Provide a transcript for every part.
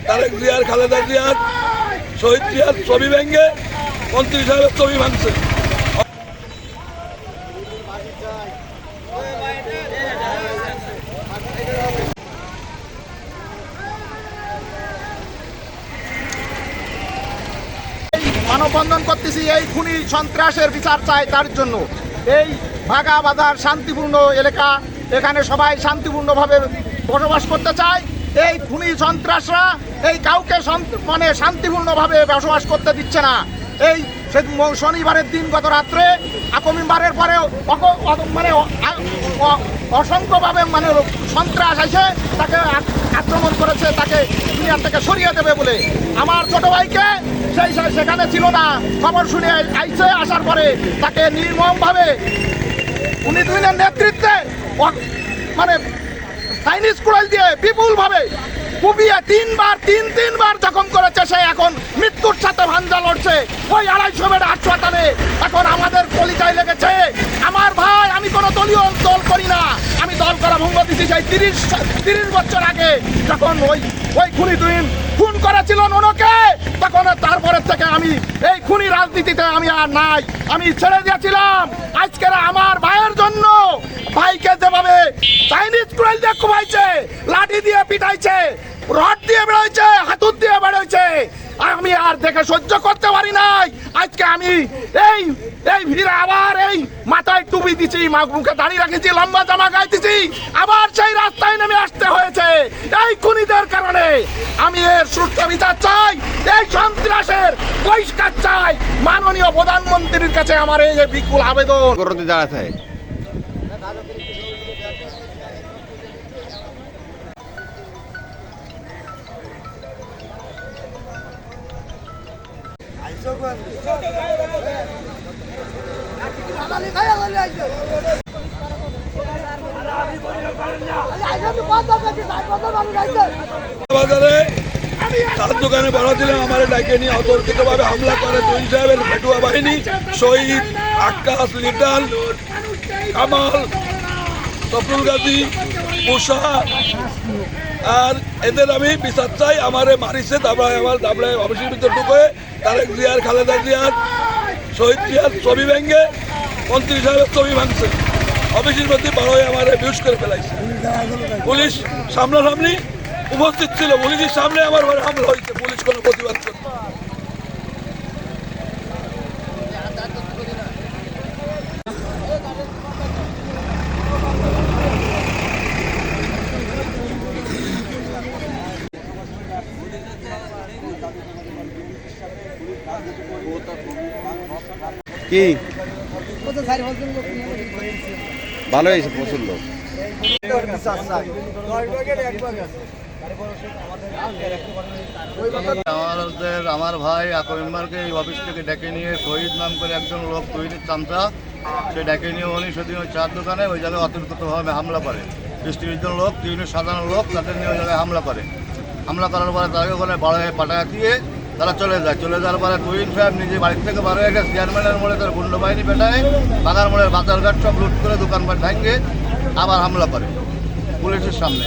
তারেক জিয়ার, খালেদা জিয়ার, শহীদ জিয়ার ছবি ভেঙে মন্ত্রী সাহেবের ছবি ভাঙছে। মানববন্ধন করতেছি এই খুনি সন্ত্রাসের বিচার চাই তার জন্য। এই ভাগা বাঁধার শান্তিপূর্ণ এলাকা, এখানে সবাই শান্তিপূর্ণভাবে বসবাস করতে চায়। এই খুনি সন্ত্রাসরা এই কাউকে মানে শান্তিপূর্ণভাবে বসবাস করতে দিচ্ছে না। এই শনিবারের দিন গত রাত্রে আক্রমণবারের পরে মানে অসংখ্যভাবে মানে সন্ত্রাস এসে তাকে আক্রমণ করেছে, তাকে দুনিয়া থেকে সরিয়ে দেবে বলে। আমার ছোট ভাইকে সেখানে ছিল না, খবর শুনে আইসে, আসার পরে তাকে নির্মমভাবে উনি দুইনের নেতৃত্বে মানে চাইনিজ কুড়াল দিয়ে বিপুলভাবে কুপিয়ে তিনবার জখম করেছে। সে এখন মৃত্যুর সাথে ভাঞ্জা লড়ছে ওই 250 বেড হাসপাতালে। এখন আমাদের কলিজায় লেগেছে। আমার ভাই, আমি কোনো দলীয় দল করি না, আমি দল করা ভঙ্গ দিচ্ছি সেই 30 বছর আগে যখন ওই খুনি খুন করেছিল ওনাকে, তখন তারপরের থেকে আমি এই খুনি রাজনীতিতে আমি আর নাই, আমি ছেড়ে দিয়েছিলাম। আজকের আমার ভাইয়ের জন্য, ভাইকে যেভাবে চাইনিজ কুড়াল দিয়ে কুপাইছে, লাঠি দিয়ে পিটাইছে, রড দিয়ে বেড়াইছে, হাতুর দিয়ে বেড়াইছে, আমি আর দেখে সহ্য করতে পারি নাই। আজকে আমি এই ভিড়ে আবার এই মাথায় টুপি দিছি, মুখে দাঁড়িয়ে রাখেছি, লম্বা জামা গাইতেছি, আবার সেই রাস্তায় নেমে আসতে হয়েছে এই খুনিদের কারণে। আমি এর সুষ্ঠু বিচার চাই, এই সন্ত্রাসের বহিষ্কার চাই। মাননীয় প্রধানমন্ত্রীর কাছে আমার এই বিপুল আবেদন। বাজারে তার দোকানে বড় ছিলাম, আমার ডাকে নিয়ে অতর্কিতভাবে হামলা করে তুইন সাহেবের পেটুয়া বাহিনী, শহীদ, আক্কাস, লিটন, কামাল, সফরুল গাজী, মুসা। আর এদের আমি বিচার চাই। আমারে মারিছে দাবড়ায় অফিসের ভিতর ঢুকে তারেক জিয়ার, খালেদা জিয়ার, শহীদ জিয়ার ছবি ভেঙে মন্ত্রী সাহেবের ছবি ভাঙছে। অফিসের মধ্যে বড় হয়ে আমার বিউজ করে ফেলাইছে। পুলিশ সামনাসামনি উপস্থিত ছিল, পুলিশের সামনে আমার ঘরে হামলা হয়েছে, পুলিশ কোনো প্রতিবাদ করে। কি ভালো হয়েছে, পছন্দ। আমার ভাই আকরিমবারকে এই অফিস থেকে ডেকে নিয়ে শহীদ নাম করে একজন লোক তৈরির চামচা, সে ডেকে নিয়ে উনি সেদিন ওই চার দোকানে ওই জায়গায় অতর্কিতভাবে হামলা করে। 30 জন লোক, 3 সাধারণ লোক, তাদের নিয়ে ওই জায়গায় হামলা করে। হামলা করার পরে তাকে ওখানে বাড়ায় পাঠায় দিয়ে তারা চলে যাওয়ার পরে তুহিন সাহেব নিজে বাড়ির থেকে বার হয়ে গেছে। চেয়ারম্যানের মোড়ে তার গুন্ড বাহিনী পেটায়, বাগার মোড়ের বাজারঘাট সব লুট করে দোকানপাট ভেঙে আবার হামলা করে পুলিশের সামনে।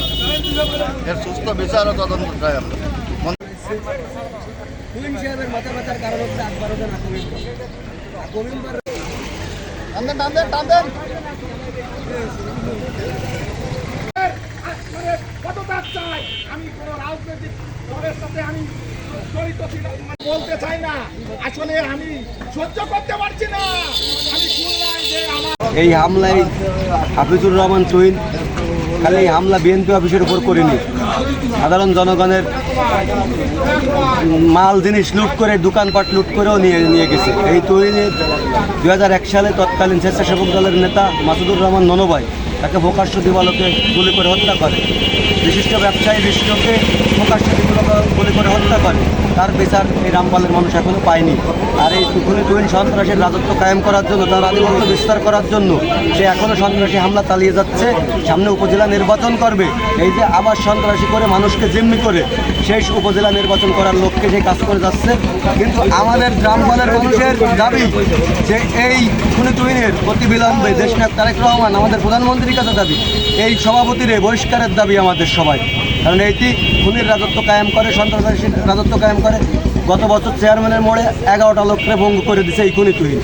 এর সুস্থ বিচার ও তদন্ত চাই আমরা। আমি কোনো রাজনৈতিক দলের সাথে আমি জড়িত ছিলাম বলতে চাই না, আসলে আমি সহ্য করতে পারছি না। আমি শুনলাম যে এই হামলায় হাফিজুর রহমান তুহিন খালি এই হামলা বিএনপি অফিসের উপর করেনি, সাধারণ জনগণের মাল জিনিস লুট করে, দোকানপাট লুট করেও নিয়ে গেছে। এই তুহিনের 2001 সালে তৎকালীন স্বেচ্ছাসেবক দলের নেতা মাসুদুর রহমান ননভাই তাকে প্রকাশ্য দিবালোকে গুলি করে হত্যা করে। বিশিষ্ট ব্যবসায়ী বিশিষ্টকে প্রকাশ্য দিবালোকে গুলি করে হত্যা করে। তার বিচার এই রামপালের মানুষ এখনও পায়নি। আর এই তুহিন সন্ত্রাসের রাজত্ব কায়েম করার জন্য, তার আধিপত্য বিস্তার করার জন্য সে এখনও সন্ত্রাসী হামলা চালিয়ে যাচ্ছে। সামনে উপজেলা নির্বাচন করবে, এই যে আবার সন্ত্রাসী করে মানুষকে জিম্মি করে সেই উপজেলা নির্বাচন করার লক্ষ্যে সে কাজ করে যাচ্ছে। কিন্তু আমাদের রামপালের মানুষের দাবি যে এই তুহিনের অতিবিলম্বে দেশনায়ক তারেক রহমান, আমাদের প্রধানমন্ত্রীর কাছে দাবি, এই সভাপতির বহিষ্কারের দাবি আমাদের সবাই। কারণ এইটি খুনির রাজত্ব কায়েম করে, সন্ত্রাসী রাজত্ব কায়েম করে। গত বছর চেয়ারম্যানের মোড়ে 11টা লোককে ভঙ্গ করে দিছে এই খুনি তুহিন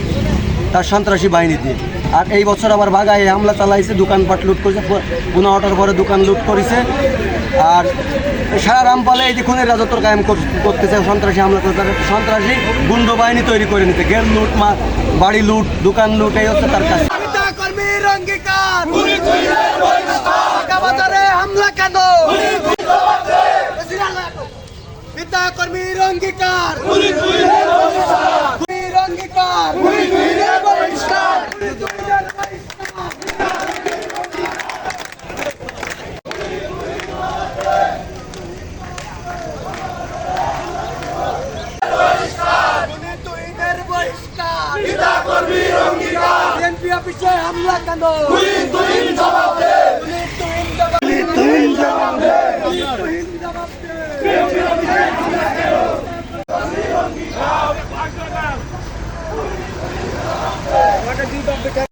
তার সন্ত্রাসী বাহিনী দিয়ে। আর এই বছর আবার বাগায় হামলা চালাইছে, দোকানপাট লুট করেছে, 15টার পরে দোকান লুট করেছে। আর সারা রামপালে এই যে খুনের রাজত্ব কায়েম করতেছে, সন্ত্রাসী হামলা করতে, সন্ত্রাসী গুন্ড বাহিনী তৈরি করে নিতে, গেট লুট, বাড়ি লুট, দোকান লুট, এই হচ্ছে তার কাজ। কর্মীর অঙ্গীকার বাজারে হামলা কেন? পিতা কর্মীর অঙ্গীকার বিএনপি অফিসে হামলা কেন? জবাব দে।